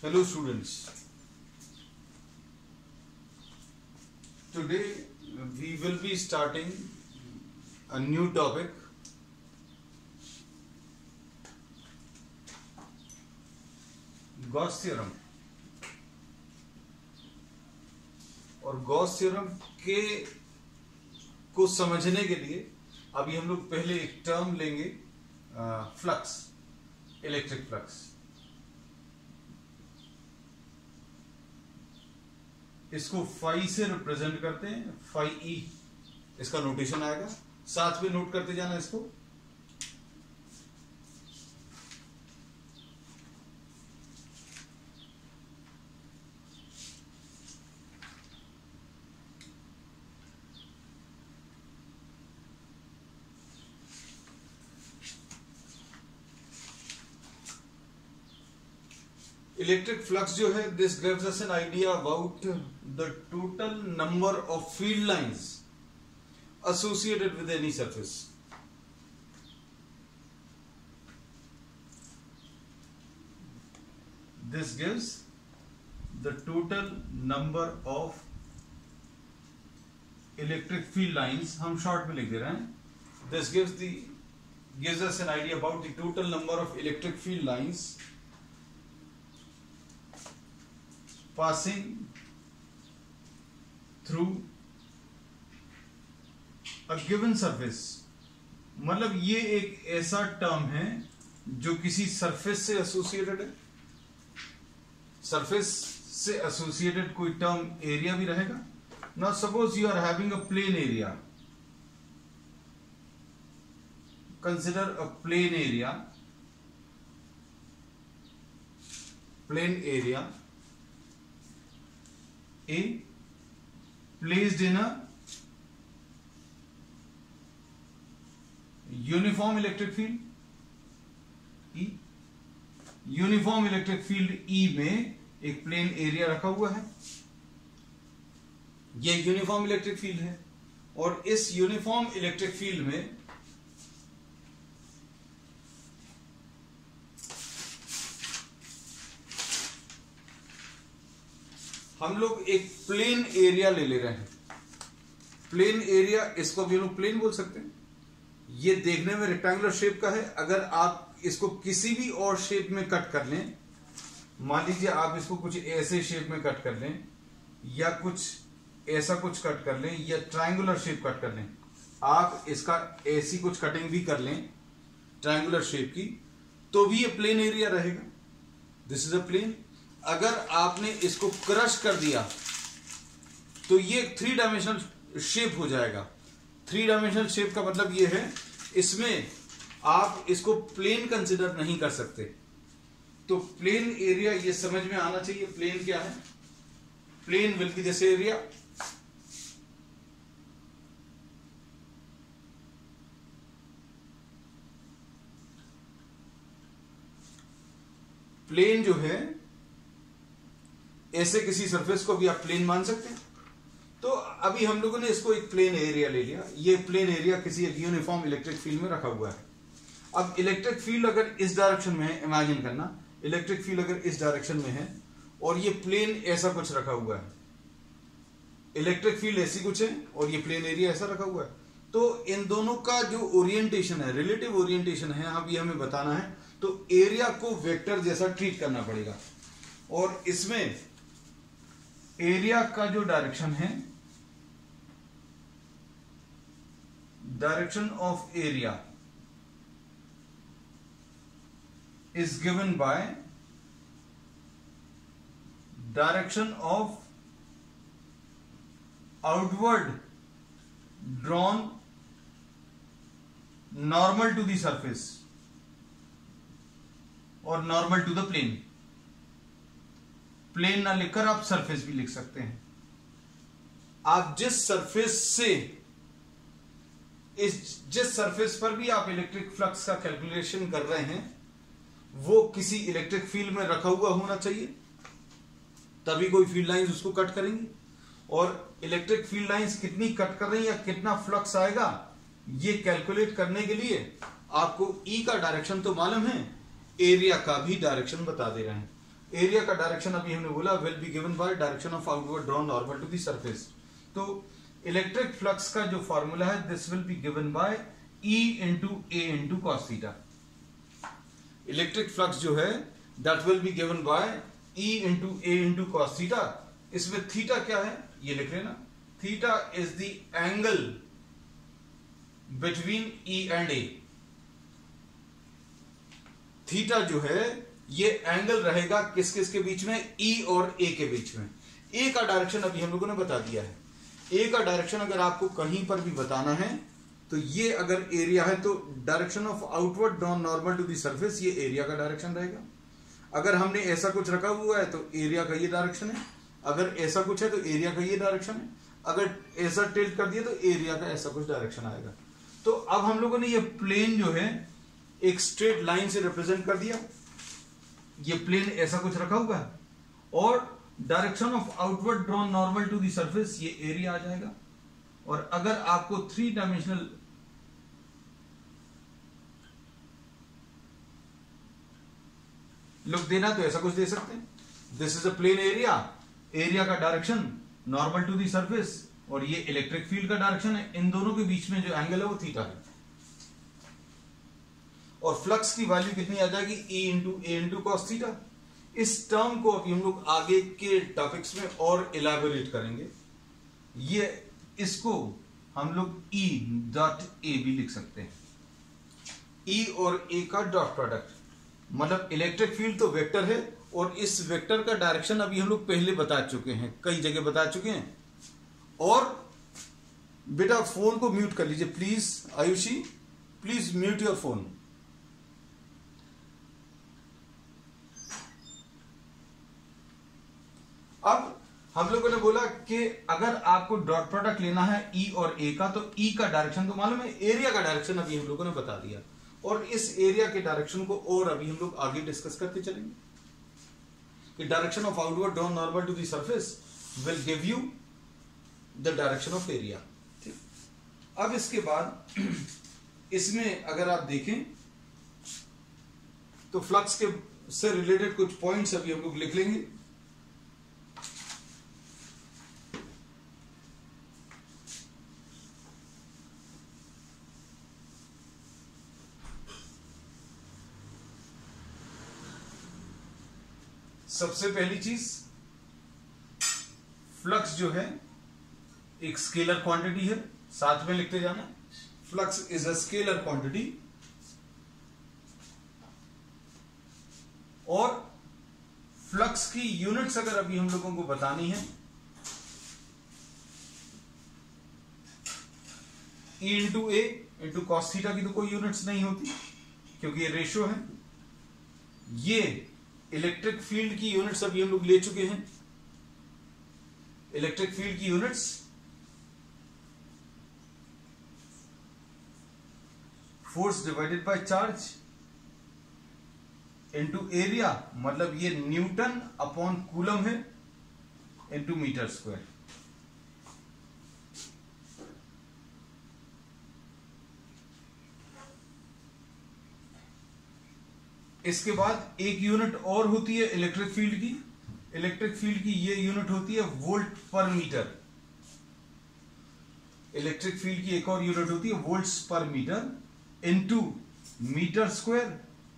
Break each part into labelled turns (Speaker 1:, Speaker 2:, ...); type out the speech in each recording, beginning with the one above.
Speaker 1: Hello students, today we will be starting a new topic, Gauss theorem. और Gauss theorem के को समझने के लिए अभी हम लोग पहले एक टर्म लेंगे, फ्लक्स, इलेक्ट्रिक फ्लक्स। इसको फाई से रिप्रेजेंट करते हैं, फाई ई इसका नोटेशन आएगा, साथ में नोट करते जाना इसको। इलेक्ट्रिक फ्लक्स जो है, this gives us an idea about the total number of field lines associated with any surface. This gives the total number of electric field lines. हम शॉर्ट में लिख दे रहे हैं. This gives us an idea about the total number of electric field lines passing through a given surface. मतलब ये एक ऐसा term है जो किसी सरफेस से एसोसिएटेड है। सरफेस से एसोसिएटेड कोई टर्म एरिया भी रहेगा। Now suppose you are having a plane area, consider a plane area, A placed in a uniform electric field E, uniform electric field E में एक प्लेन एरिया रखा हुआ है। यह यूनिफॉर्म इलेक्ट्रिक फील्ड है और इस यूनिफॉर्म इलेक्ट्रिक फील्ड में हम लोग एक प्लेन एरिया ले रहे हैं। प्लेन एरिया, इसको भी हम लोग प्लेन बोल सकते हैं। ये देखने में रेक्टेंगुलर शेप का है। अगर आप इसको किसी भी और शेप में कट कर लें, मान लीजिए आप इसको कुछ ऐसे शेप में कट कर लें या कुछ ऐसा कुछ कट कर लें या ट्रायंगुलर शेप कट कर लें, आप इसका ऐसी कुछ कटिंग भी कर लें ट्रायंगुलर शेप की, तो भी ये प्लेन एरिया रहेगा। This is a plane. अगर आपने इसको क्रश कर दिया तो ये 3 डायमेंशनल शेप हो जाएगा। 3 डायमेंशनल शेप का मतलब ये है, इसमें आप इसको प्लेन कंसिडर नहीं कर सकते। तो प्लेन एरिया ये समझ में आना चाहिए। प्लेन क्या है? Plane will be this area, plane जो है, ऐसे किसी सरफेस को भी आप प्लेन मान सकते हैं। तो अभी हम लोगों ने इसको एक प्लेन एरिया ले लिया। ये प्लेन एरिया किसी एक यूनिफॉर्म इलेक्ट्रिक फील्ड में रखा हुआ है। अब इलेक्ट्रिक फील्ड अगर इस डायरेक्शन में है, इमेजिन करना, इलेक्ट्रिक फील्ड अगर इस डायरेक्शन में है और ये प्लेन ऐसा कुछ रखा हुआ है, इलेक्ट्रिक फील्ड ऐसी कुछ है और ये प्लेन एरिया ऐसा रखा हुआ है, तो इन दोनों का जो ओरिएंटेशन है, रिलेटिव ओरिएंटेशन है, अब ये हमें बताना है। तो एरिया को वेक्टर जैसा ट्रीट करना पड़ेगा और इसमें एरिया का जो डायरेक्शन है, direction of area is given by direction of outward drawn normal to the surface और normal to the plane। Plane ना लिखकर आप सरफेस भी लिख सकते हैं। आप जिस सरफेस से, जिस सरफेस पर भी आप इलेक्ट्रिक फ्लक्स का कैलकुलेशन कर रहे हैं, वो किसी इलेक्ट्रिक फील्ड में रखा हुआ होना चाहिए, तभी कोई फील्ड लाइंस उसको कट करेंगी। और इलेक्ट्रिक फील्ड लाइंस कितनी कट कर रही है या कितना फ्लक्स आएगा, ये कैलकुलेट करने के लिए आपको ई का डायरेक्शन तो मालूम है, एरिया का भी डायरेक्शन बता दे रहे हैं। एरिया का डायरेक्शन अभी हमने बोला will be given by direction of outward drawn normal to the surface. तो इलेक्ट्रिक फ्लक्स का जो फॉर्मूला है this will be given by E into a into cos theta. Electric flux जो है that will be given by E into a into cos theta. इसमें theta क्या है ये लिख लेना, theta is the angle between E and A। Theta जो है ये एंगल रहेगा किस किस के बीच में, E और A के बीच में। A का डायरेक्शन अभी हम लोगों ने बता दिया है। A का डायरेक्शन अगर आपको कहीं पर भी बताना है तो ये अगर एरिया है तो direction of outward drawn normal to the surface ये एरिया का डायरेक्शन रहेगा। अगर हमने ऐसा कुछ रखा हुआ है तो एरिया का ये डायरेक्शन है, अगर ऐसा कुछ है तो एरिया का ये डायरेक्शन है, अगर ऐसा टिल्ट कर दिया तो एरिया का ऐसा कुछ डायरेक्शन आएगा। तो अब हम लोगों ने ये प्लेन जो है एक स्ट्रेट लाइन से रिप्रेजेंट कर दिया, ये प्लेन ऐसा कुछ रखा हुआ है और direction of outward drawn normal to the surface ये एरिया आ जाएगा। और अगर आपको 3 डायमेंशनल लुक देना तो ऐसा कुछ दे सकते हैं, this is a plane area, area का direction normal to the surface और ये इलेक्ट्रिक फील्ड का डायरेक्शन है, इन दोनों के बीच में जो एंगल है वो थीटा है। और फ्लक्स की वैल्यू कितनी आ जाएगी, E into a into cos theta. इस टर्म को अभी हम लोग आगे के टॉपिक्स में और इलैबोरेट करेंगे। ये इसको हम लोग E डॉट ए भी लिख सकते हैं, E और A का डॉट प्रोडक्ट, मतलब इलेक्ट्रिक फील्ड तो वेक्टर है और इस वेक्टर का डायरेक्शन अभी हम लोग पहले बता चुके हैं, कई जगह बता चुके हैं। और बेटा फोन को म्यूट कर लीजिए please, Ayushi please mute your phone. अब हम लोगों ने बोला कि अगर आपको डॉट प्रोडक्ट लेना है E और A का तो E का डायरेक्शन तो मालूम है, एरिया का डायरेक्शन अभी हम लोगों ने बता दिया और इस एरिया के डायरेक्शन को और अभी हम लोग आगे डिस्कस करते चलेंगे कि direction of outward drawn normal to the surface will give you the direction of area. ठीक, अब इसके बाद इसमें अगर आप देखें तो फ्लक्स के से रिलेटेड कुछ पॉइंट्स अभी हम लोग लिख लेंगे। सबसे पहली चीज, फ्लक्स जो है एक स्केलर क्वांटिटी है, साथ में लिखते जाना, flux is a scalar quantity. और फ्लक्स की यूनिट्स अगर अभी हम लोगों को बतानी है, E into a into cos theta की तो कोई यूनिट्स नहीं होती क्योंकि ये रेशियो है। ये इलेक्ट्रिक फील्ड की यूनिट्स अभी हम लोग ले चुके हैं, इलेक्ट्रिक फील्ड की units force divided by charge into area, मतलब ये न्यूटन अपॉन कूलम है इनटू मीटर स्क्वायर। इसके बाद एक यूनिट और होती है इलेक्ट्रिक फील्ड की, इलेक्ट्रिक फील्ड की ये यूनिट होती है वोल्ट पर मीटर। इलेक्ट्रिक फील्ड की एक और यूनिट होती है वोल्ट्स पर मीटर इनटू मीटर स्क्वायर।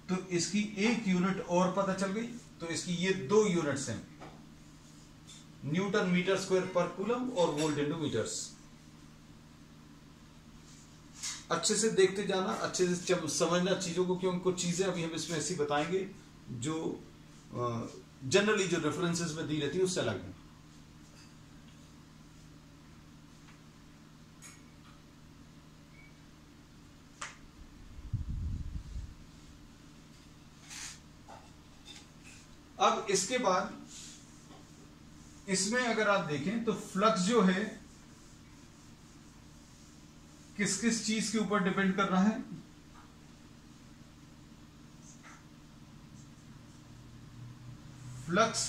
Speaker 1: तो इसकी एक यूनिट और पता चल गई, तो इसकी ये 2 यूनिट्स हैं, न्यूटन मीटर स्क्वायर पर कूलम और वोल्ट इनटू मीटर्स। अच्छे से देखते जाना, अच्छे से समझना चीजों को, क्योंकि कुछ चीजें अभी हम इसमें ऐसी बताएंगे जो जनरली जो रेफरेंसेस में दी रहती है उससे अलग है। अब इसके बाद इसमें अगर आप देखें तो फ्लक्स जो है किस किस चीज के ऊपर डिपेंड कर रहा है, flux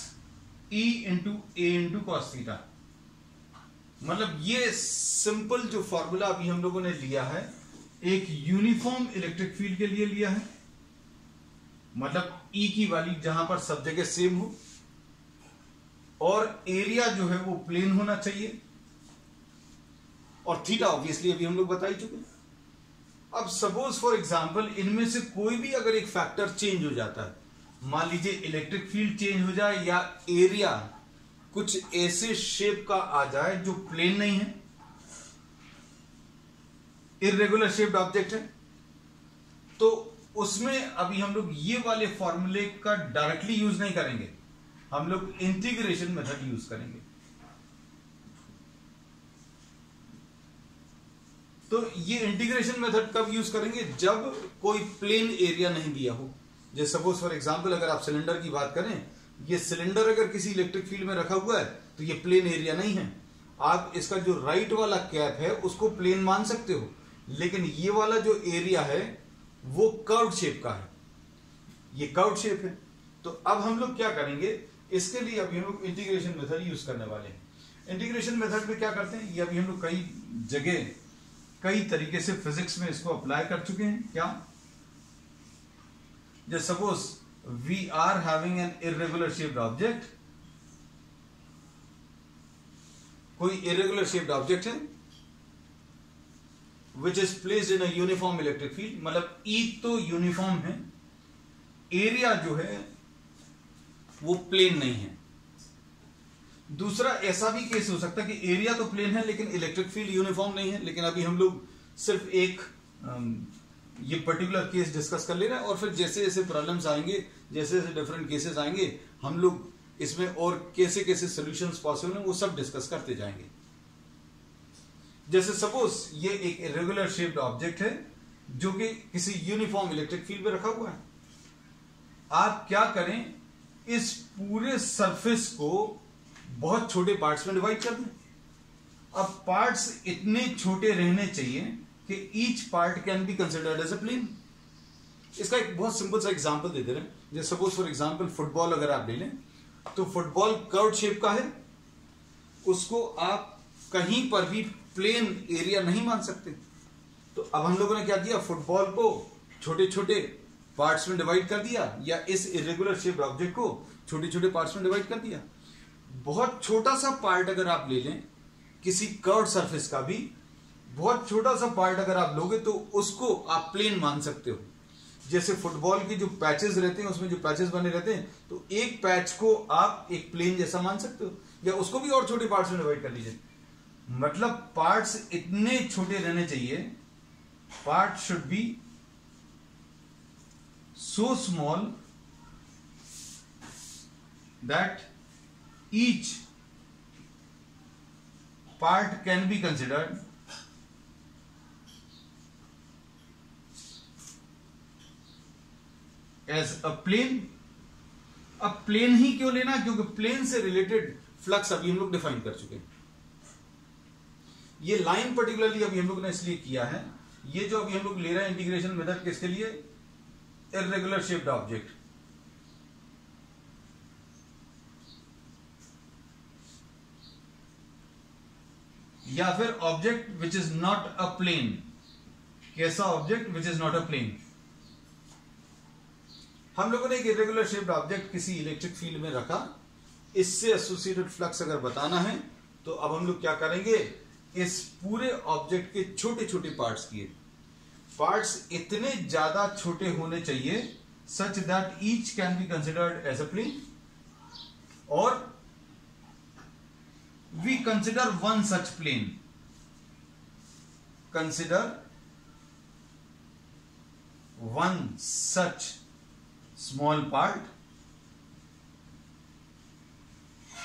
Speaker 1: E into a into cos theta. मतलब ये सिंपल जो फॉर्मूला अभी हम लोगों ने लिया है एक यूनिफॉर्म इलेक्ट्रिक फील्ड के लिए लिया है। मतलब ई की वैल्यू जहां पर सब जगह सेम हो, और एरिया जो है वो प्लेन होना चाहिए, और थीटा ऑब्वियसली अभी हम लोग बता ही चुके हैं। अब सपोज फॉर एग्जांपल इनमें से कोई भी अगर एक फैक्टर चेंज हो जाता है, मान लीजिए इलेक्ट्रिक फील्ड चेंज हो जाए या एरिया कुछ ऐसे शेप का आ जाए जो प्लेन नहीं है, इर्रेगुलर शेप्ड ऑब्जेक्ट है, तो उसमें अभी हम लोग ये वाले फॉर्मूले का डायरेक्टली यूज नहीं करेंगे, हम लोग इंटीग्रेशन मेथड यूज करेंगे। तो ये इंटीग्रेशन मेथड कब यूज करेंगे? जब कोई प्लेन एरिया नहीं दिया हो। जैसे सपोज फॉर एग्जांपल अगर आप सिलेंडर की बात करें, ये सिलेंडर अगर किसी इलेक्ट्रिक फील्ड में रखा हुआ है तो ये प्लेन एरिया नहीं है। आप इसका जो राइट वाला कैप है उसको प्लेन मान सकते हो, लेकिन ये वाला जो एरिया है वो कर्व्ड शेप का है, ये कर्व्ड शेप है। तो अब हम लोग क्या करेंगे, इसके लिए अभी हम लोग इंटीग्रेशन मेथड यूज करने वाले हैं। इंटीग्रेशन मेथड में क्या करते हैं, ये अभी हम लोग कई जगह कई तरीके से फिजिक्स में इसको अप्लाई कर चुके हैं। क्या, जैसे suppose we are having an irregular shaped object, कोई इर्रेगुलर शेप्ड ऑब्जेक्ट है which is placed in a uniform electric field, मतलब ई तो यूनिफॉर्म है, एरिया जो है वो प्लेन नहीं है। दूसरा ऐसा भी केस हो सकता है कि एरिया तो प्लेन है लेकिन इलेक्ट्रिक फील्ड यूनिफॉर्म नहीं है, लेकिन अभी हम लोग सिर्फ एक ये पर्टिकुलर केस डिस्कस कर ले रहे हैं, और फिर जैसे जैसे प्रॉब्लम्स आएंगे, जैसे जैसे डिफरेंट केसेस आएंगे, हम लोग इसमें और कैसे कैसे सॉल्यूशंस पॉसिबल हैं वो सब डिस्कस करते जाएंगे। जैसे सपोज ये एक इरेगुलर शेप्ड ऑब्जेक्ट है जो कि किसी यूनिफॉर्म इलेक्ट्रिक फील्ड में रखा हुआ है। आप क्या करें, इस पूरे सरफेस को बहुत छोटे पार्ट्स में डिवाइड कर दें। अब पार्ट्स इतने छोटे रहने चाहिए कि each part can be considered as a plane. इसका एक बहुत सिंपल सा एग्जांपल दे दे रहे हैं। जैसे सपोज फॉर एग्जांपल फुटबॉल अगर आप ले लें, तो फुटबॉल कर्व शेप का है, उसको आप कहीं पर भी प्लेन एरिया नहीं मान सकते। तो अब हम लोगों ने क्या किया, फुटबॉल को छोटे छोटे पार्ट्स में डिवाइड कर दिया, या इस इरेगुलर शेप्ड ऑब्जेक्ट को छोटे छोटे पार्ट्स में डिवाइड कर दिया। बहुत छोटा सा पार्ट अगर आप ले लें किसी कर्व सरफेस का भी, बहुत छोटा सा पार्ट अगर आप लोगे तो उसको आप प्लेन मान सकते हो। जैसे फुटबॉल के जो पैचेस रहते हैं, उसमें जो पैचेस बने रहते हैं, तो एक पैच को आप एक प्लेन जैसा मान सकते हो, या उसको भी और छोटे पार्ट्स में डिवाइड कर लीजिए। मतलब पार्ट्स इतने छोटे रहने चाहिए, part should be so small that each part can be considered as a plane। अब प्लेन ही क्यों लेना, क्योंकि प्लेन से रिलेटेड फ्लक्स अभी हम लोग डिफाइन कर चुके हैं। ये लाइन पर्टिकुलरली अभी हम लोग ने इसलिए किया है, ये जो अभी हम लोग ले रहे हैं इंटीग्रेशन मेथड, किसके लिए, इर्रेगुलर शेप्ड ऑब्जेक्ट। या फिर object which is not a plane. कैसा object which is not a plane? हम लोगों ने एक इरेगुलर शेप्ड ऑब्जेक्ट किसी इलेक्ट्रिक फील्ड में रखा, इससे एसोसिएटेड फ्लक्स अगर बताना है तो अब हम लोग क्या करेंगे, इस पूरे ऑब्जेक्ट के छोटे छोटे पार्ट्स किए। पार्ट्स इतने ज्यादा छोटे होने चाहिए such that each can be considered as a plane, और we consider one such plane. Consider one such small part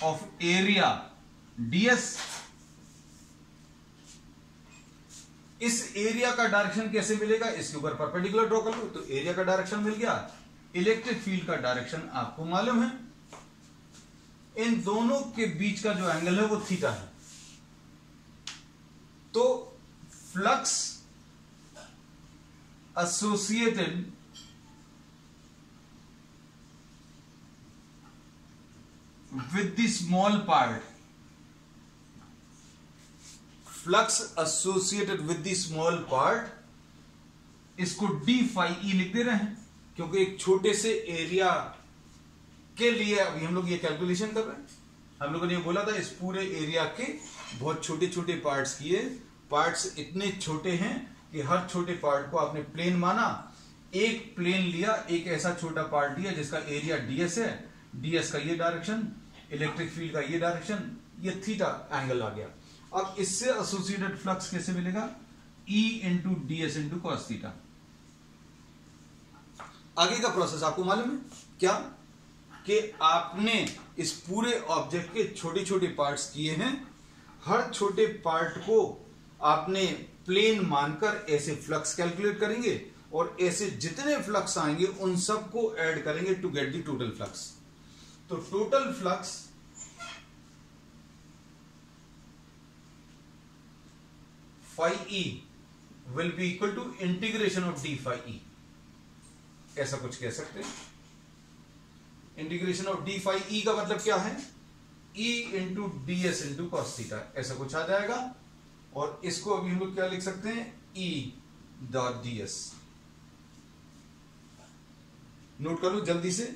Speaker 1: of area ds। इस एरिया का डायरेक्शन कैसे मिलेगा, इसके ऊपर परपेंडिकुलर ड्रॉ कर लो तो एरिया का डायरेक्शन मिल गया। इलेक्ट्रिक फील्ड का डायरेक्शन आपको मालूम है, इन दोनों के बीच का जो एंगल है वो थीटा है। तो flux associated with the small part, flux associated with the small part, इसको d phi e लिख दे रहे हैं, क्योंकि एक छोटे से एरिया के लिए अभी हम लोग ये कैलकुलेशन कर रहे हैं। हम लोगों ने ये बोला था इस पूरे एरिया के बहुत छोटे छोटे पार्ट्स किए, पार्ट्स इतने छोटे हैं कि हर छोटे पार्ट को आपने प्लेन माना, एक प्लेन लिया, एक ऐसा छोटा पार्ट लिया जिसका एरिया ds है, ds का ये डायरेक्शन, इलेक्ट्रिक फील्ड का ये डायरेक्शन, ये थीटा एंगल आ गया। अब इससे एसोसिएटेड फ्लक्स कैसे मिलेगा? E into ds into cos theta. आगे का प्रोसेस आपको मालूम है क्या? कि आपने इस पूरे ऑब्जेक्ट के छोटे छोटे पार्ट्स किए हैं, हर छोटे पार्ट को आपने प्लेन मानकर ऐसे फ्लक्स कैलकुलेट करेंगे और ऐसे जितने फ्लक्स आएंगे उन सबको ऐड करेंगे to get the total flux. तो total flux phi e will be equal to integration of d phi e, ऐसा कुछ कह सकते हैं। Integration of d phi e का मतलब क्या है? e into ds into cos theta, ऐसा कुछ आ जाएगा। और इसको अभी हम लोग क्या लिख सकते हैं? e dot ds। नोट कर लो जल्दी से।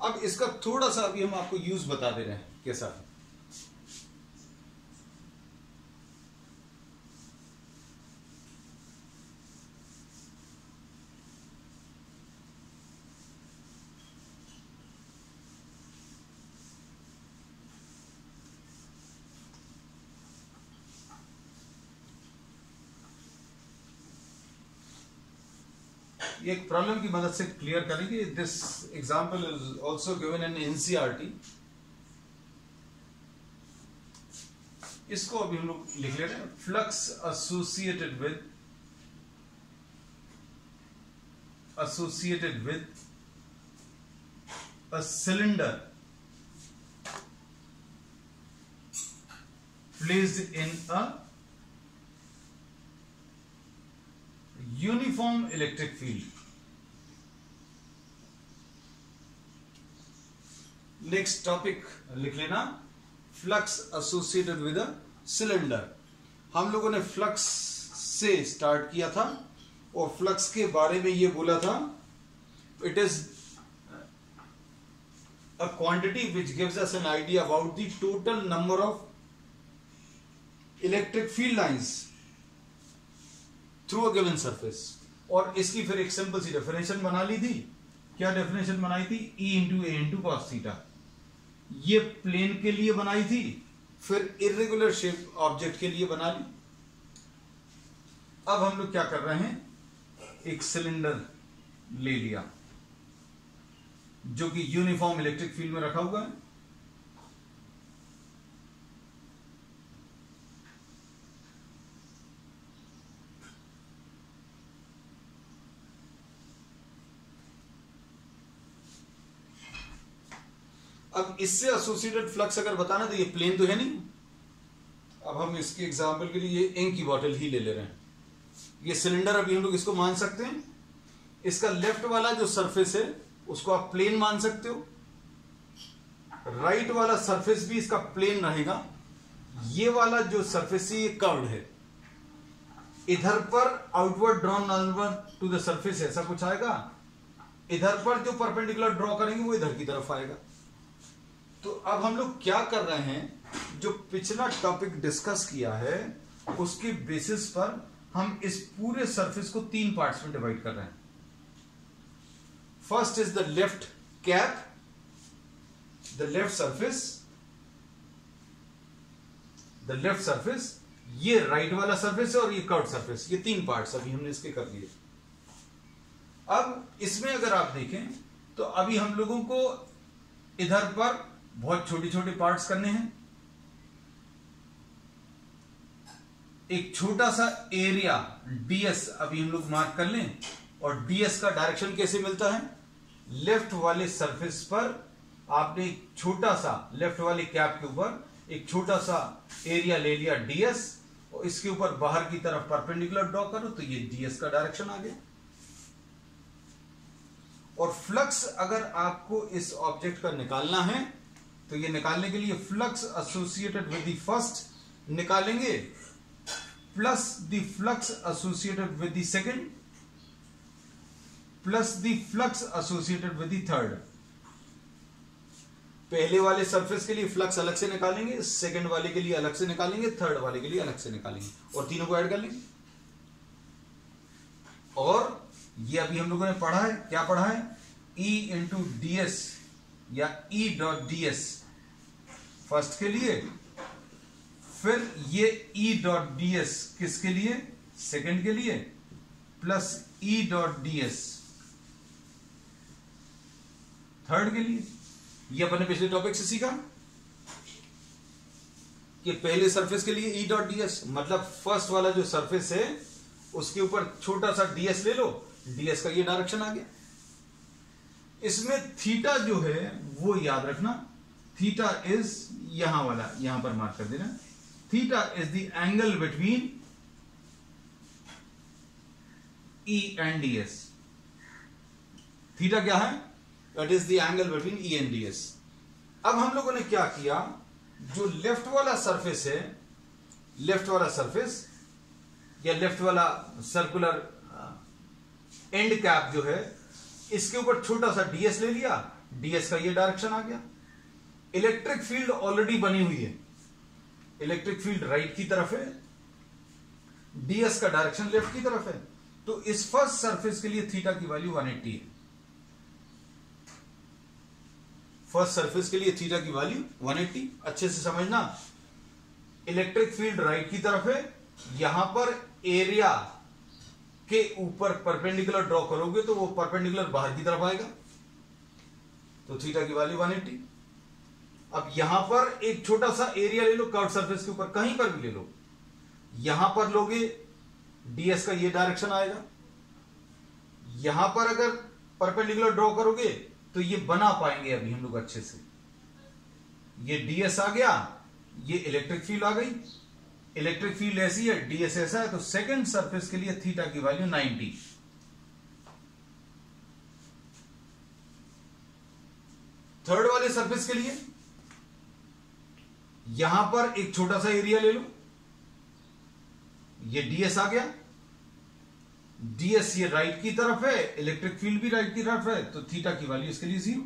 Speaker 1: अब इसका थोड़ा सा अभी हम आपको यूज बता दे रहे हैं कैसा है। ये एक प्रॉब्लम की मदद से क्लियर करेंगे। This example is also given in NCERT. इसको अभी हम लोग लिख ले रहे हैं। Flux associated with a cylinder placed in a uniform electric field. Next topic लिख लेना, flux associated with a cylinder. हम लोगों ने फ्लक्स से स्टार्ट किया था और फ्लक्स के बारे में ये बोला था, it is a quantity which gives us an idea about the total number of electric field lines through a given surface. और इसकी फिर एक सिंपल सी डेफिनेशन बना ली थी। क्या डेफिनेशन बनाई थी? E into a into cos theta. ये प्लेन के लिए बनाई थी, फिर इर्रेगुलर शेप ऑब्जेक्ट के लिए बना ली। अब हम लोग क्या कर रहे हैं? एक सिलेंडर ले लिया जो कि यूनिफॉर्म इलेक्ट्रिक फील्ड में रखा हुआ है। अब इससे एसोसिएटेड फ्लक्स अगर बताना तो ये प्लेन तो है नहीं। अब हम इसके एग्जांपल के लिए इंक की बॉटल ही ले रहे हैं। ये सिलेंडर अभी हम लोग इसको मान सकते हैं। इसका लेफ्ट वाला जो सरफेस है उसको आप प्लेन मान सकते हो, राइट वाला सरफेस भी इसका प्लेन रहेगा। ये वाला जो सरफेस है ये कर्व्ड है। इधर पर outward drawn outward to the surface ऐसा कुछ आएगा, इधर पर जो परपेंडिकुलर ड्रॉ करेंगे वो इधर की तरफ आएगा। तो अब हम लोग क्या कर रहे हैं, जो पिछला टॉपिक डिस्कस किया है उसके बेसिस पर हम इस पूरे सरफेस को 3 पार्ट्स में डिवाइड कर रहे हैं। First is the left cap, the left surface, ये राइट वाला सरफेस है और ये कर्व्ड सरफेस। ये 3 पार्ट्स अभी हमने इसके कर लिए। अब इसमें अगर आप देखें तो अभी हम लोगों को इधर पर बहुत छोटे छोटे पार्ट्स करने हैं। एक छोटा सा एरिया ds अभी हम लोग मार्क कर लें, और ds का डायरेक्शन कैसे मिलता है? लेफ्ट वाले सरफेस पर आपने छोटा सा लेफ्ट वाले कैप के ऊपर एक छोटा सा एरिया ले लिया ds और इसके ऊपर बाहर की तरफ परपेंडिकुलर ड्रॉ करो तो ये ds का डायरेक्शन आ गया। और फ्लक्स अगर आपको इस ऑब्जेक्ट का निकालना है तो ये निकालने के लिए flux associated with the first निकालेंगे plus the flux associated with the second plus the flux associated with the third. पहले वाले सरफेस के लिए फ्लक्स अलग से निकालेंगे, सेकंड वाले के लिए अलग से निकालेंगे, थर्ड वाले के लिए अलग से निकालेंगे और तीनों को ऐड कर लेंगे। और ये अभी हम लोगों ने पढ़ा है, क्या पढ़ा है, E इंटू ds या E डॉट ds फर्स्ट के लिए, फिर ये E डॉट ds किसके लिए, सेकंड के लिए, plus E dot ds third के लिए। ये अपने पिछले टॉपिक से सीखा कि पहले सरफेस के लिए E डॉट ds मतलब फर्स्ट वाला जो सरफेस है उसके ऊपर छोटा सा ds ले लो, ds का ये डायरेक्शन आ गया। इसमें थीटा जो है वो याद रखना, थीटा इज यहां वाला, यहां पर मार्क कर देना, theta is the angle between E and ds। Theta क्या है, that is the angle between E and ds। अब हम लोगों ने क्या किया, जो लेफ्ट वाला सरफेस है, लेफ्ट वाला सरफेस या लेफ्ट वाला सर्कुलर एंड कैप जो है, इसके ऊपर छोटा सा ds ले लिया, ds का ये डायरेक्शन आ गया। इलेक्ट्रिक फील्ड ऑलरेडी बनी हुई है, इलेक्ट्रिक फील्ड राइट की तरफ है, ds का डायरेक्शन लेफ्ट की तरफ है, तो इस फर्स्ट सरफेस के लिए थीटा की वैल्यू 180 है। फर्स्ट सरफेस के लिए थीटा की वैल्यू 180। अच्छे से समझना, इलेक्ट्रिक फील्ड राइट की तरफ है, यहां पर एरिया के ऊपर परपेंडिकुलर ड्रॉ करोगे तो वो परपेंडिकुलर बाहर की तरफ आएगा, तो थीटा की वैल्यू 180। अब यहां पर एक छोटा सा एरिया ले लो कर्व सरफेस के ऊपर, कहीं पर भी ले लो, यहां पर लोगे ds का ये डायरेक्शन आएगा, यहां पर अगर परपेंडिकुलर ड्रॉ करोगे तो ये बना पाएंगे अभी हम लोग अच्छे से। ये ds आ गया, ये इलेक्ट्रिक फील्ड आ गई, इलेक्ट्रिक फील्ड ऐसी है, ds ऐसा है, तो सेकंड सरफेस के लिए थीटा की वैल्यू 90। थर्ड वाले सरफेस के लिए यहां पर एक छोटा सा एरिया ले लो, ये ds आ गया, ds ये राइट की तरफ है, इलेक्ट्रिक फील्ड भी राइट की तरफ है, तो थीटा की वैल्यू इसके लिए 0,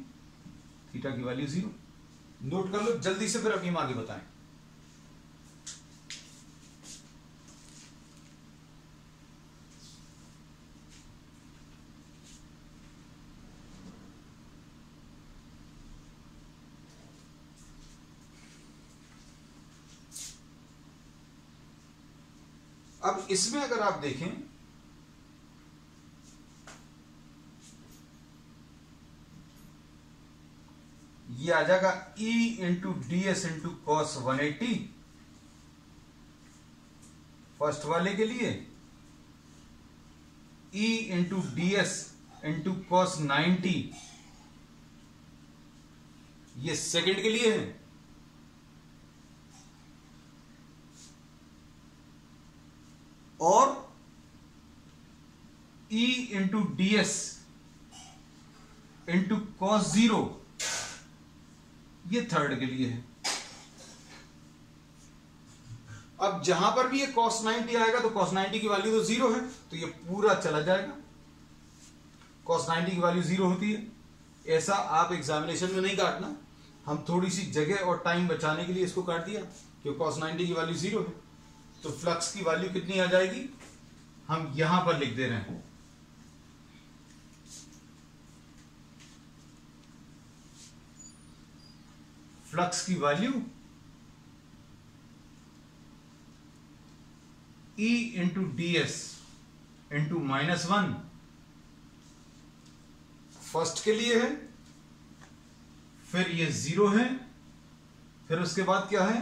Speaker 1: थीटा की वैल्यू 0। नोट कर लो जल्दी से, फिर अभी हम आगे बताएं। अब इसमें अगर आप देखें, ये आ जाएगा E into ds into cos 180 first वाले के लिए, E into ds into cos 90 ये सेकंड के लिए है, और E into ds into cos 0 ये थर्ड के लिए है। अब जहां पर भी ये cos 90 आएगा तो cos 90 की वैल्यू तो 0 है, तो ये पूरा चला जाएगा, cos 90 की वैल्यू 0 होती है। ऐसा आप एग्जामिनेशन में नहीं काटना, हम थोड़ी सी जगह और टाइम बचाने के लिए इसको काट दिया, क्योंकि cos 90 की वैल्यू 0 है, तो फ्लक्स की वैल्यू कितनी आ जाएगी, हम यहां पर लिख दे रहे हैं, फ्लक्स की value E into ds into -1 first के लिए है, फिर ये 0 है, फिर उसके बाद क्या है,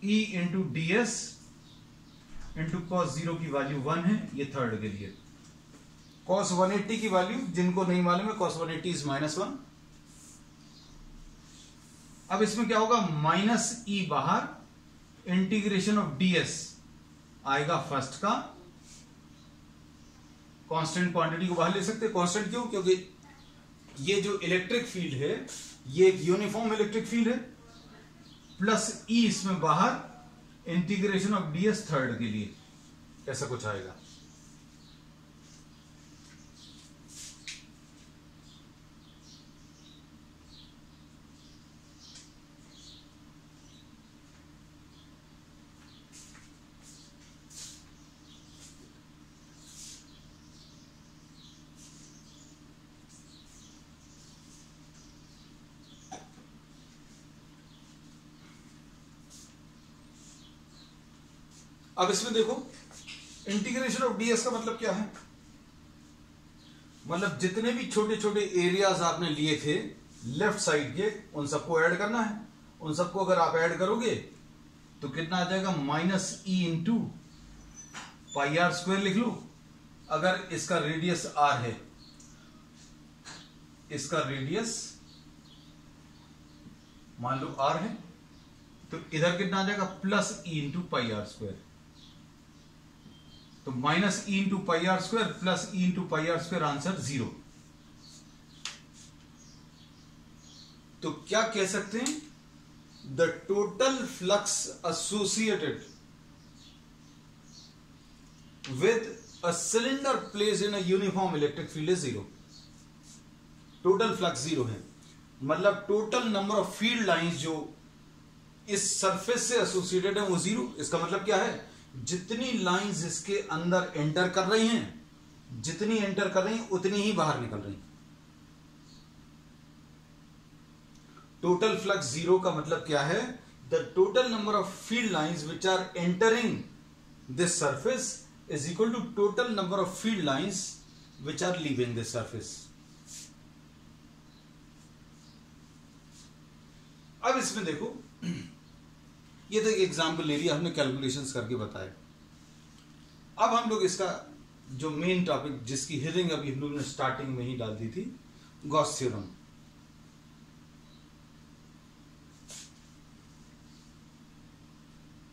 Speaker 1: E into ds into cos 0 की वैल्यू 1 है, ये थर्ड के लिए। कॉस 180 की वैल्यू जिनको नहीं मालूम है, कॉस 180 इज -1, अब इसमें क्या होगा, माइनस ई बाहर, इंटीग्रेशन ऑफ डीएस आएगा फर्स्ट का, कांस्टेंट क्वांटिटी को बाहर ले सकते हैं। कांस्टेंट क्यों, क्योंकि ये जो इलेक्ट्रिक फील्ड है ये एक यूनिफॉर्म इलेक्ट्रिक फील्ड है, प्लस ई इसमें बाहर, इंटीग्रेशन ऑफ डीएस थर्ड के लिए, ऐसा कुछ आएगा। अब इसमें देखो, इंटीग्रेशन ऑफ डीएस का मतलब क्या है, मतलब जितने भी छोटे छोटे एरियाज आपने लिए थे लेफ्ट साइड के, उन सबको ऐड करना है। उन सबको अगर आप ऐड करोगे तो कितना आ जाएगा, minus E into pi R square लिख लो। अगर इसका रेडियस आर है, इसका रेडियस मान लो आर है, तो इधर कितना आ जाएगा, plus E into pi R square. तो minus E into pi R square plus E into pi R square, answer 0। तो क्या कह सकते हैं, the total flux associated with a cylinder placed in a uniform electric field is 0। Total flux 0 है, मतलब total number of field lines जो इस surface से एसोसिएटेड है वो 0। इसका मतलब क्या है, जितनी लाइंस इसके अंदर एंटर कर रही हैं, जितनी एंटर कर रही हैं उतनी ही बाहर निकल रही हैं। टोटल फ्लक्स 0 का मतलब क्या है, the total number of field lines which are entering this surface is equal to total number of field lines which are leaving this surface. अब इसमें देखो, ये तो एक एग्जाम्पल ले लिया हमने, कैलकुलेशंस करके बताया। अब हम लोग इसका जो मेन टॉपिक, जिसकी हेडिंग अभी हम लोग ने स्टार्टिंग में ही डाल दी थी, गॉस थ्योरम।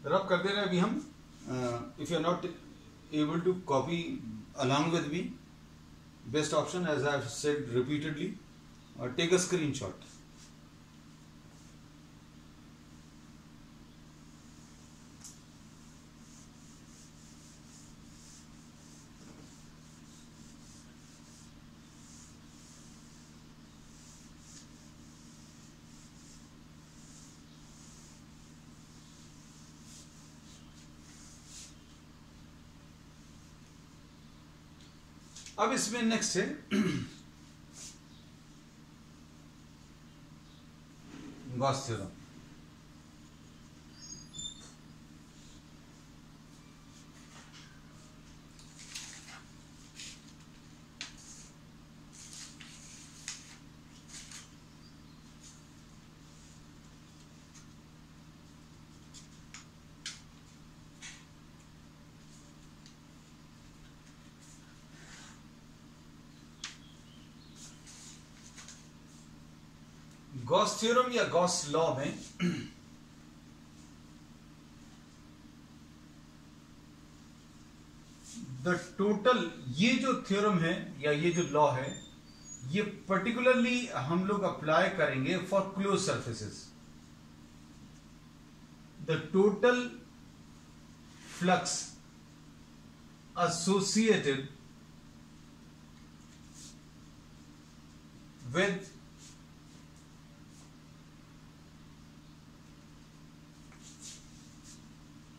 Speaker 1: रब कर दे रहे हैं अभी हम। If you are not able to copy along with me, best option as I have said repeatedly, take a screenshot. अब इसमें नेक्स्ट है गॉस थ्योरम। गॉस थ्योरम या गॉस लॉ में द टोटल, ये जो थ्योरम है या ये जो लॉ है, ये पर्टिकुलरली हम लोग अप्लाई करेंगे for close surfaces. The total flux associated with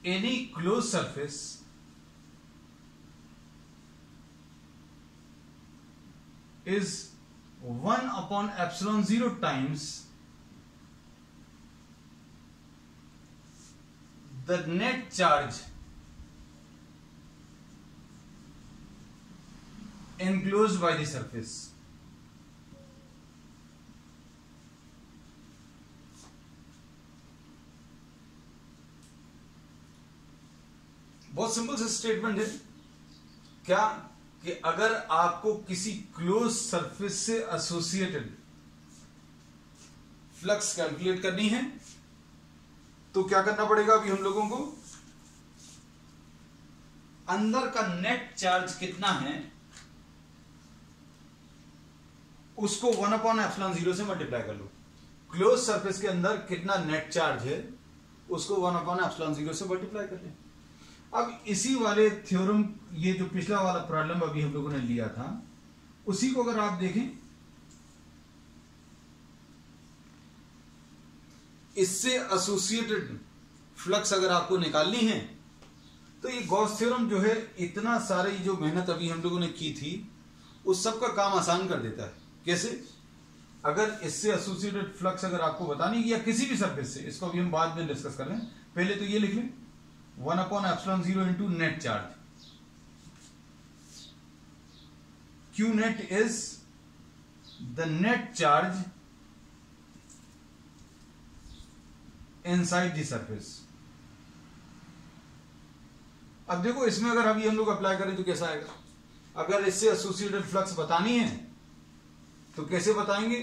Speaker 1: any closed surface is 1 upon epsilon 0 times the net charge enclosed by the surface. बहुत सिंपल सा स्टेटमेंट है क्या, कि अगर आपको किसी क्लोज सरफेस से एसोसिएटेड फ्लक्स कैलकुलेट करनी है तो क्या करना पड़ेगा अभी हम लोगों को, अंदर का नेट चार्ज कितना है उसको 1/ε0 से मल्टीप्लाई कर लो। क्लोज सरफेस के अंदर कितना नेट चार्ज है उसको 1/ε0 से मल्टीप्लाई कर लें। अब इसी वाले थ्योरम, ये जो पिछला वाला प्रॉब्लम अभी हम लोगों ने लिया था, उसी को अगर आप देखें, इससे एसोसिएटेड फ्लक्स अगर आपको निकालनी है तो ये गॉस थ्योरम जो है इतना सारी जो मेहनत अभी हम लोगों ने की थी उस सब का काम आसान कर देता है। कैसे? अगर इससे एसोसिएटेड फ्लक्स अगर आपको बतानी है या किसी भी सरफेस से, इसको अभी हम बाद में डिस्कस कर लें, पहले तो ये लिख लें 1/ε0 into net charge. Q net is the net charge inside the surface। अब देखो इसमें अगर अभी हम लोग अप्लाई करें तो कैसा आएगा, अगर इससे एसोसिएटेड फ्लक्स बतानी है तो कैसे बताएंगे,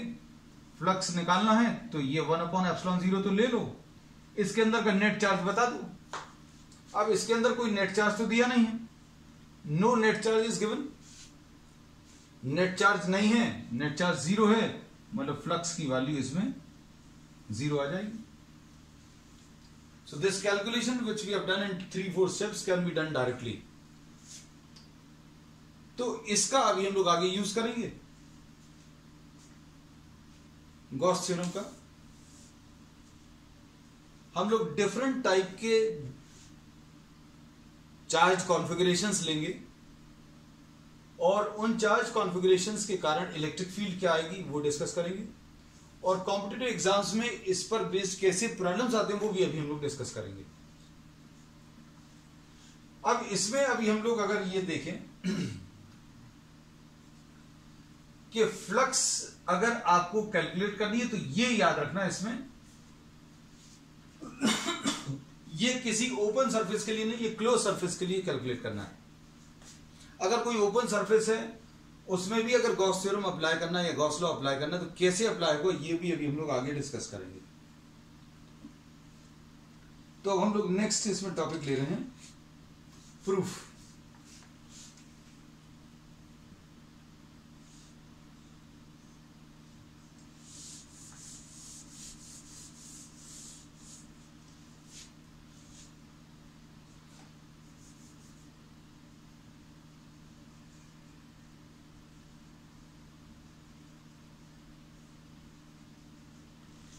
Speaker 1: फ्लक्स निकालना है तो ये 1/ε0 तो ले लो, इसके अंदर का नेट चार्ज बता दो। अब इसके अंदर कोई नेट चार्ज तो दिया नहीं है, no net charge is given, net charge नहीं है, नेट चार्ज 0 है, मतलब फ्लक्स की वैल्यू इसमें 0 आ जाएगी। So this calculation which we have done in 3-4 steps can be done directly। तो इसका अभी हम लोग आगे यूज करेंगे गॉस थ्योरम का। हम लोग डिफरेंट टाइप के चार्ज कॉन्फ़िगरेशंस लेंगे और उन चार्ज कॉन्फ़िगरेशंस के कारण इलेक्ट्रिक फील्ड क्या आएगी वो डिस्कस करेंगे, और कॉम्पिटिटिव एग्जाम्स में इस पर बेस्ड कैसे प्रॉब्लम्स आते हैं वो भी अभी हम लोग डिस्कस करेंगे। अब इसमें अभी हम लोग अगर ये देखें कि फ्लक्स अगर आपको कैलकुलेट करनी है तो ये याद रखना, इसमें ये किसी ओपन सरफेस के लिए नहीं, ये क्लोज सरफेस के लिए कैलकुलेट करना है। अगर कोई ओपन सरफेस है उसमें भी अगर गॉस थ्योरम अप्लाई करना है या गॉस लॉ अप्लाई करना है तो कैसे अप्लाई होगा ये भी अभी हम लोग आगे डिस्कस करेंगे। तो अब हम लोग नेक्स्ट इसमें टॉपिक ले रहे हैं प्रूफ।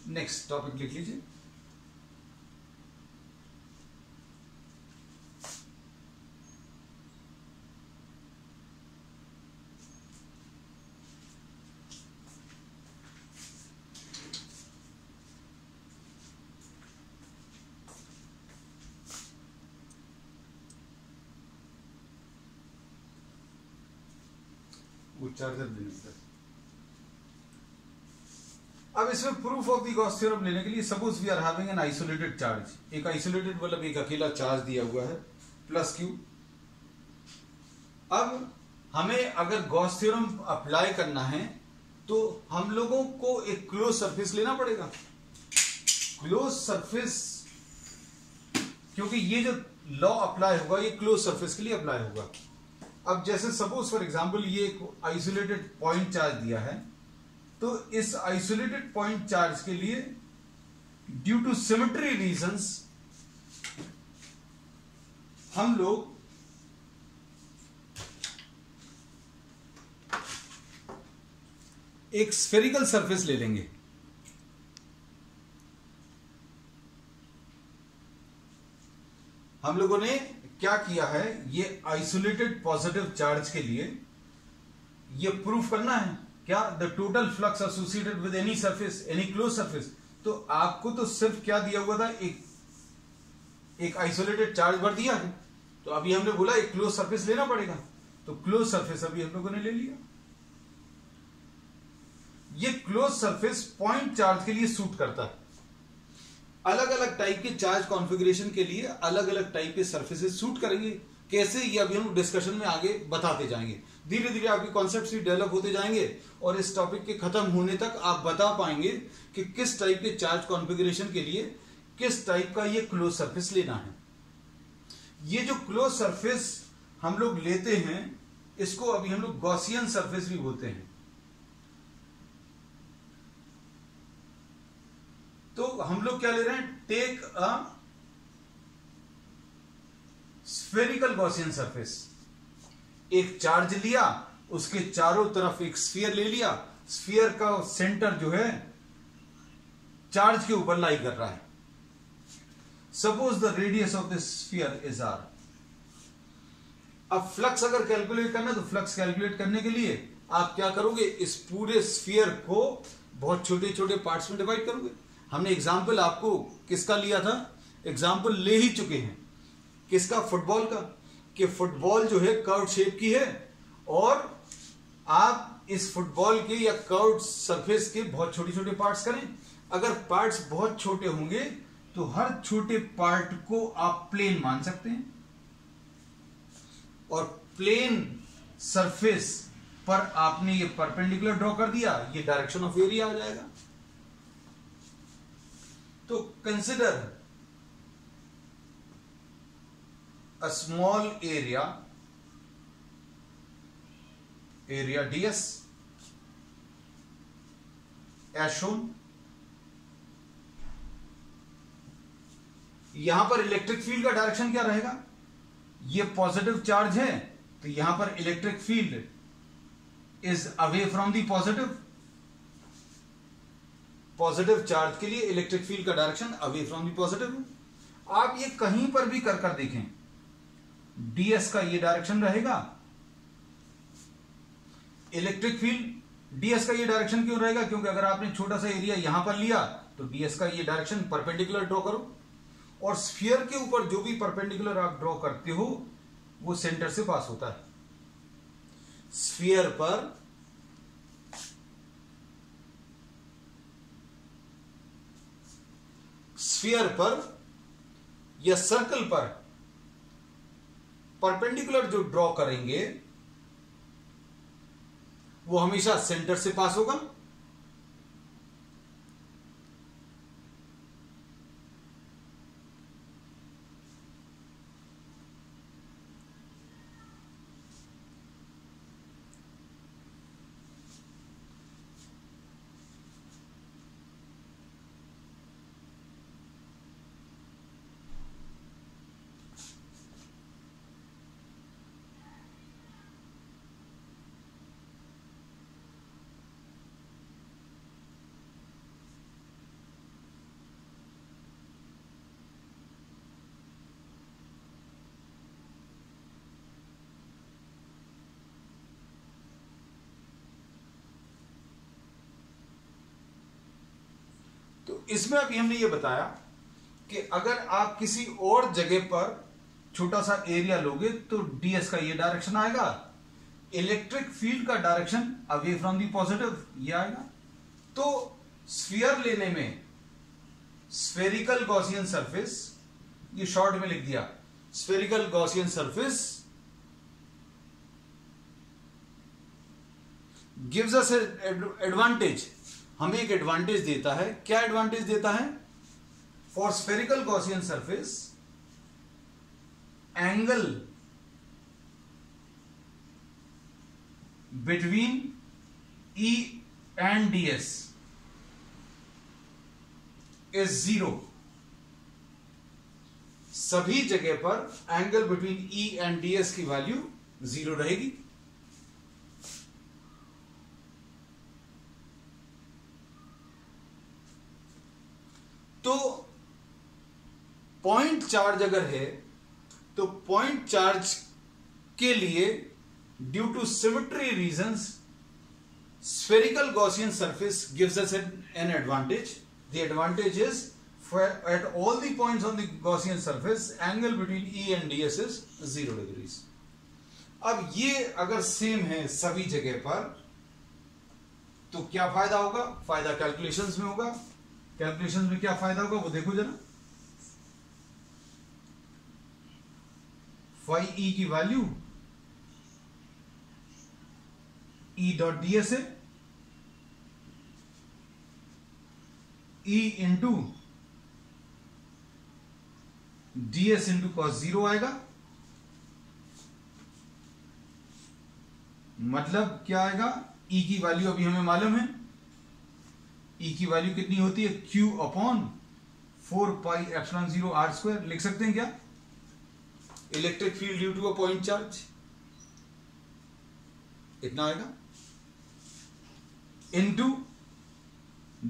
Speaker 1: नेक्स्ट टॉपिक लिख लीजिए, वो चार्जर देने का। अब इसमें proof of the Gauss theorem लेने के लिए suppose we are having an isolated charge, एक आइसोलेटेड मतलब एक अकेला चार्ज दिया हुआ है प्लस Q। अब हमें अगर गॉस थ्योरम अप्लाई करना है तो हम लोगों को एक क्लोज सरफेस लेना पड़ेगा। क्लोज सरफेस, क्योंकि ये जो लॉ अप्लाई होगा ये क्लोज सरफेस के लिए अप्लाई होगा। अब जैसे सपोज फॉर एग्जांपल ये एक आइसोलेटेड पॉइंट चार्ज दिया है, तो इस आइसोलेटेड पॉइंट चार्ज के लिए ड्यू टू सिमेट्री रीजंस हम लोग एक स्फेरिकल सरफेस ले लेंगे। हम लोगों ने क्या किया है, ये आइसोलेटेड पॉजिटिव चार्ज के लिए ये प्रूफ करना है क्या, the total flux associated with any surface, any close surface. तो आपको तो सिर्फ क्या दिया हुआ था, एक आइसोलेटेड चार्ज भर दिया है, तो अभी हमने बोला एक क्लोज सरफेस लेना पड़ेगा, तो क्लोज सरफेस अभी हम लोगों ने ले लिया। ये क्लोज सरफेस पॉइंट चार्ज के लिए सूट करता है। अलग अलग टाइप के चार्ज कॉन्फ़िगरेशन के लिए अलग अलग टाइप के सरफेसेस सूट करेंगे। कैसे, ये अभी हम डिस्कशन में आगे बताते जाएंगे। धीरे धीरे आपके कॉन्सेप्ट्स भी डेवलप होते जाएंगे और इस टॉपिक के खत्म होने तक आप बता पाएंगे कि किस टाइप के चार्ज कॉन्फ़िगरेशन के लिए किस टाइप का ये क्लोज सरफेस लेना है। ये जो क्लोज सरफेस हम लोग लेते हैं इसको अभी हम लोग गॉसियन सरफेस भी बोलते हैं। तो हम लोग क्या ले रहे हैं, take a spherical Gaussian surface. एक चार्ज लिया, उसके चारों तरफ एक स्फीयर ले लिया, स्फीयर का सेंटर जो है चार्ज के ऊपर लाई कर रहा है। Suppose the radius of this sphere is R. अब फ्लक्स अगर कैलकुलेट करना है तो फ्लक्स कैलकुलेट करने के लिए आप क्या करोगे, इस पूरे स्फीयर को बहुत छोटे छोटे पार्ट्स में डिवाइड करोगे। हमने एग्जाम्पल आपको किसका लिया था, एग्जाम्पल ले ही चुके हैं, किसका, फुटबॉल का, कि फुटबॉल जो है कर्व शेप की है और आप इस फुटबॉल के या कर्व सरफेस के बहुत छोटे छोटे पार्ट्स करें। अगर पार्ट्स बहुत छोटे होंगे तो हर छोटे पार्ट को आप प्लेन मान सकते हैं और प्लेन सरफेस पर आपने ये परपेंडिकुलर ड्रॉ कर दिया, ये डायरेक्शन ऑफ एरिया आ जाएगा। तो consider a small area ds as shown। यहां पर इलेक्ट्रिक फील्ड का डायरेक्शन क्या रहेगा, ये पॉजिटिव चार्ज है तो यहां पर electric field is away from the positive. Positive charge के लिए इलेक्ट्रिक फील्ड का direction away from the positive. आप ये कहीं पर भी कर देखें, ds का ये डायरेक्शन रहेगा, इलेक्ट्रिक फील्ड ds का ये डायरेक्शन क्यों रहेगा, क्योंकि अगर आपने छोटा सा एरिया यहां पर लिया तो ds का ये डायरेक्शन परपेंडिकुलर ड्रॉ करो और स्फीयर के ऊपर जो भी परपेंडिकुलर आप ड्रॉ करते हो वो सेंटर से पास होता है। स्फीयर पर या सर्कल पर परपेंडिकुलर जो ड्रॉ करेंगे वो हमेशा सेंटर से पास होगा। इसमें अभी हमने ये बताया कि अगर आप किसी और जगह पर छोटा सा एरिया लोगे तो ds का ये डायरेक्शन आएगा, इलेक्ट्रिक फील्ड का direction away from the positive ये आएगा। तो स्फीयर लेने में स्फेरिकल गॉसियन सरफेस, ये शॉर्ट में लिख दिया, spherical Gaussian surface gives us advantage, हमें एक एडवांटेज देता है। क्या एडवांटेज देता है, for spherical Gaussian surface angle between E and ds is 0। सभी जगह पर angle between E and ds की वैल्यू 0 रहेगी। तो पॉइंट चार्ज अगर है तो पॉइंट चार्ज के लिए due to symmetry reasons spherical Gaussian surface gives us an advantage. The advantage is at all the points on the Gaussian surface angle between E and ds is 0 degrees। अब ये अगर same है सभी जगह पर तो क्या फायदा होगा, फायदा कैलकुलेशंस में होगा। कैलकुलेशंस में क्या फायदा होगा वो देखो जरा। फाई ई की वैल्यू ई डॉट ds है, E into ds into cos 0 आएगा। मतलब क्या आएगा, ई की वैल्यू अभी हमें मालूम है, ई की वैल्यू कितनी होती है, q upon 4 pi epsilon 0 r square. लिख सकते हैं क्या, electric field due to a point charge, इतना आएगा, इंटू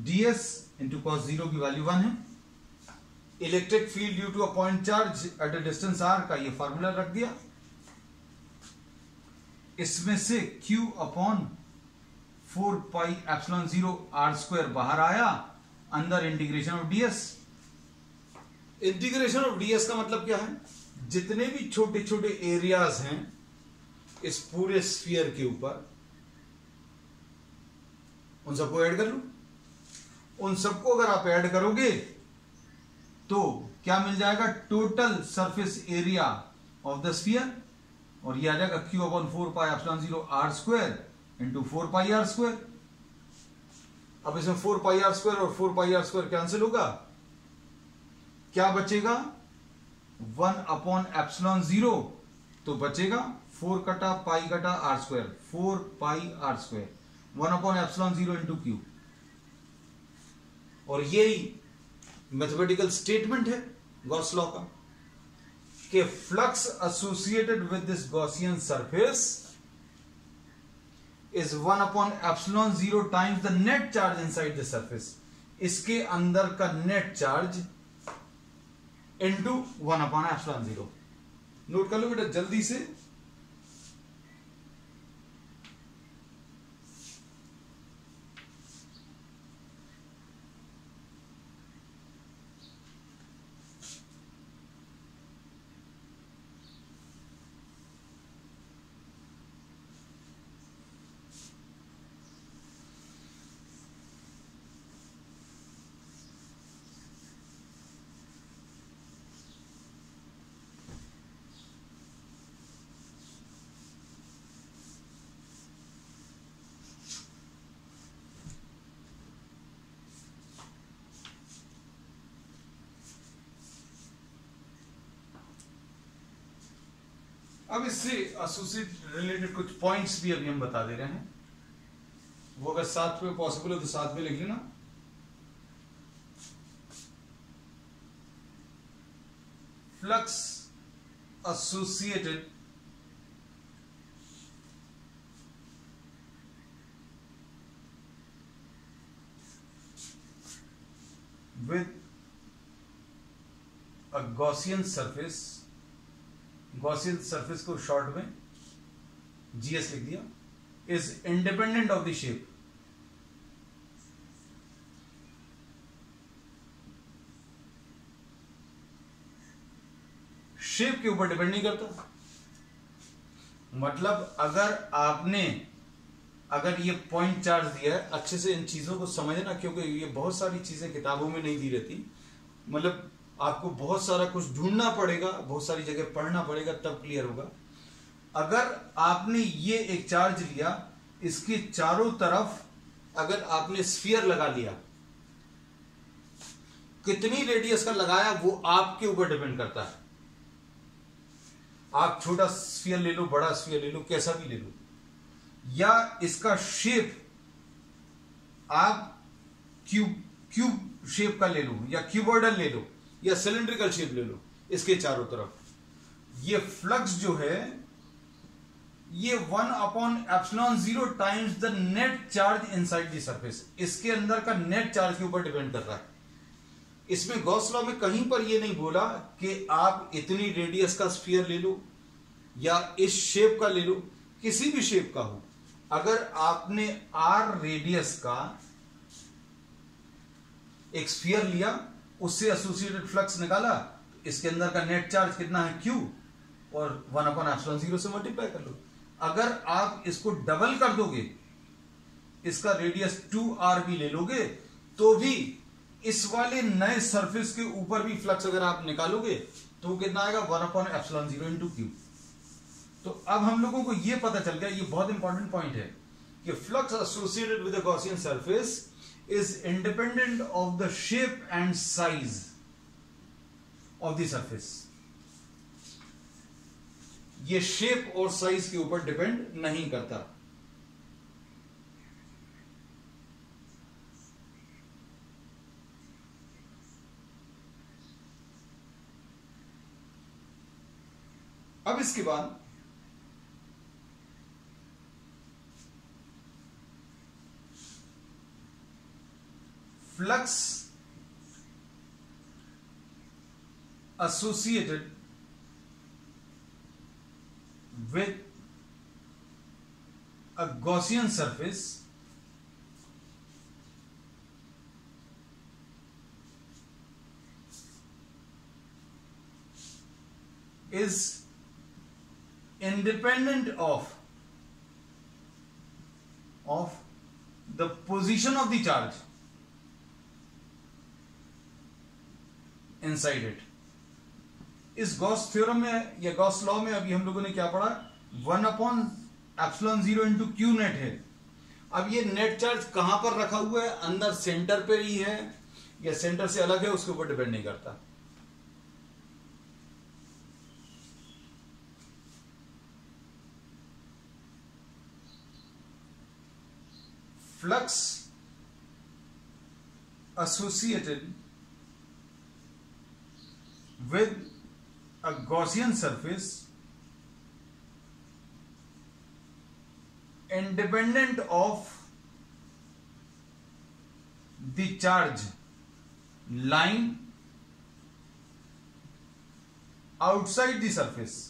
Speaker 1: ds इंटू कॉस 0 की वैल्यू 1 है। Electric field due to a point charge at a distance r का ये फॉर्मूला रख दिया। इसमें से q upon 4 pi epsilon 0 r square बाहर आया, अंदर integration of ds। Integration of ds का मतलब क्या है, जितने भी छोटे छोटे एरियाज हैं इस पूरे स्फीयर के ऊपर, उन सबको ऐड कर लो। उन सबको अगर आप ऐड करोगे तो क्या मिल जाएगा, total surface area of the sphere, और ये आ जाएगा q upon 4 pi epsilon 0 r square into 4 पाई r स्क्वायर। अब इसमें 4 पाई r स्क्वायर और 4 पाई r स्क्वायर कैंसिल होगा, क्या बचेगा, 1 अपॉन एप्सिलॉन 0, तो बचेगा 4 कटा पाई कटा r स्क्वायर, 4 पाई r square, 1 upon epsilon 0 into q। और यही मैथमेटिकल स्टेटमेंट है गॉस लॉ का, कि flux associated with this Gaussian surface is 1 upon epsilon 0 times the net charge inside the surface. इसके अंदर का net charge into 1 upon epsilon 0। Note कर लो बेटा जल्दी से। अब इससे एसोसिएट रिलेटेड कुछ पॉइंट्स भी अभी हम बता दे रहे हैं, वो अगर साथ में पॉसिबल हो तो साथ में लिख लेना। Flux associated with a Gaussian surface, Gaussian surface को शॉर्ट में जीएस लिख दिया, is independent of the shape. Shape के ऊपर डिपेंड नहीं करता। मतलब अगर ये पॉइंट चार्ज दिया है, अच्छे से इन चीजों को समझना, क्योंकि ये बहुत सारी चीजें किताबों में नहीं दी रहती। मतलब आपको बहुत सारा कुछ ढूंढना पड़ेगा, बहुत सारी जगह पढ़ना पड़ेगा, तब क्लियर होगा। अगर आपने ये एक चार्ज लिया, इसके चारों तरफ अगर आपने स्फीयर लगा लिया, कितनी रेडियस का लगाया वो आपके ऊपर डिपेंड करता है। आप छोटा स्फीयर ले लो, बड़ा स्फीयर ले लो, कैसा भी ले लो, या इसका शेप आप क्यूब शेप का ले लो, या क्यूबॉइडल ले लो, या सिलेंड्रिकल शेप ले लो, इसके चारों तरफ ये फ्लक्स जो है ये 1 upon epsilon 0 times the net charge inside the surface, इसके अंदर का नेट चार्ज के ऊपर डिपेंड कर रहा है। इसमें गॉस लॉ में कहीं पर ये नहीं बोला कि आप इतनी रेडियस का स्फीयर ले लो या इस शेप का ले लो, किसी भी शेप का हो। अगर आपने r रेडियस का एक स्फीयर लिया, उससे एसोसिएटेड फ्लक्स निकाला, तो इसके अंदर का नेट चार्ज कितना है q, और 1 अपॉन एप्सिलॉन 0 से मल्टीप्लाई कर लो। अगर आप इसको डबल कर दोगे, इसका रेडियस 2r भी ले लोगे, तो भी इस वाले नए सरफेस के ऊपर भी फ्लक्स अगर आप निकालोगे तो कितना आएगा, 1 अपॉन एप्सिलॉन 0 इंटू q। तो अब हम लोगों को यह पता चल गया, ये बहुत इंपॉर्टेंट पॉइंट है कि flux associated with the Gaussian surface is independent of the shape and size of the surface. ये शेप और साइज के ऊपर डिपेंड नहीं करता। अब इसके बाद flux associated with a Gaussian surface is independent of the position of the charge inside it। इस गॉस थ्योरम में या गॉस लॉ में अभी हम लोगों ने क्या पढ़ा, 1/ε0 इंटू क्यू नेट है। अब ये नेट चार्ज कहां पर रखा हुआ है, अंदर सेंटर पे ही है या सेंटर से अलग है, उसके ऊपर डिपेंड नहीं करता। Flux associated with a Gaussian surface independent of the charge lying outside the surface।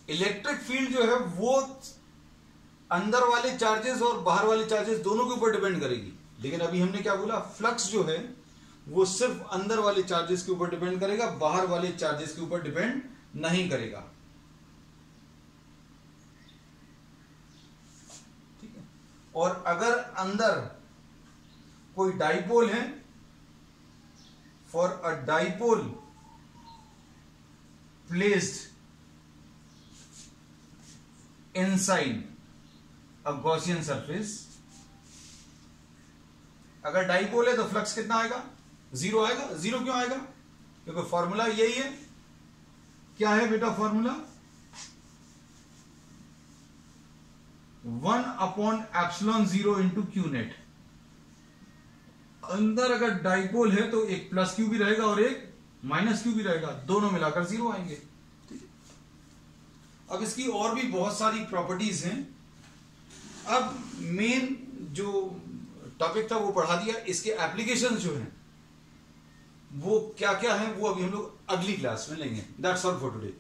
Speaker 1: Electric field जो है वो अंदर वाले चार्जेस और बाहर वाले चार्जेस दोनों के ऊपर डिपेंड करेगी, लेकिन अभी हमने क्या बोला, फ्लक्स जो है वो सिर्फ अंदर वाले चार्जेस के ऊपर डिपेंड करेगा, बाहर वाले चार्जेस के ऊपर डिपेंड नहीं करेगा। ठीक है। और अगर अंदर कोई डाइपोल है, for a dipole placed inside a Gaussian surface, अगर डाइपोल है तो फ्लक्स कितना आएगा, 0 आएगा। 0 क्यों आएगा, क्योंकि फॉर्मूला यही है। क्या है बेटा फॉर्मूला, 1/ε0 इंटू क्यू नेट। अंदर अगर डाइपोल है तो एक प्लस क्यू भी रहेगा और एक माइनस क्यू भी रहेगा, दोनों मिलाकर 0 आएंगे। अब इसकी और भी बहुत सारी प्रॉपर्टीज हैं। अब मेन जो टॉपिक था वो पढ़ा दिया, इसके एप्लीकेशंस जो हैं वो क्या क्या हैं वो अभी हम लोग अगली क्लास में लेंगे। That's all for today.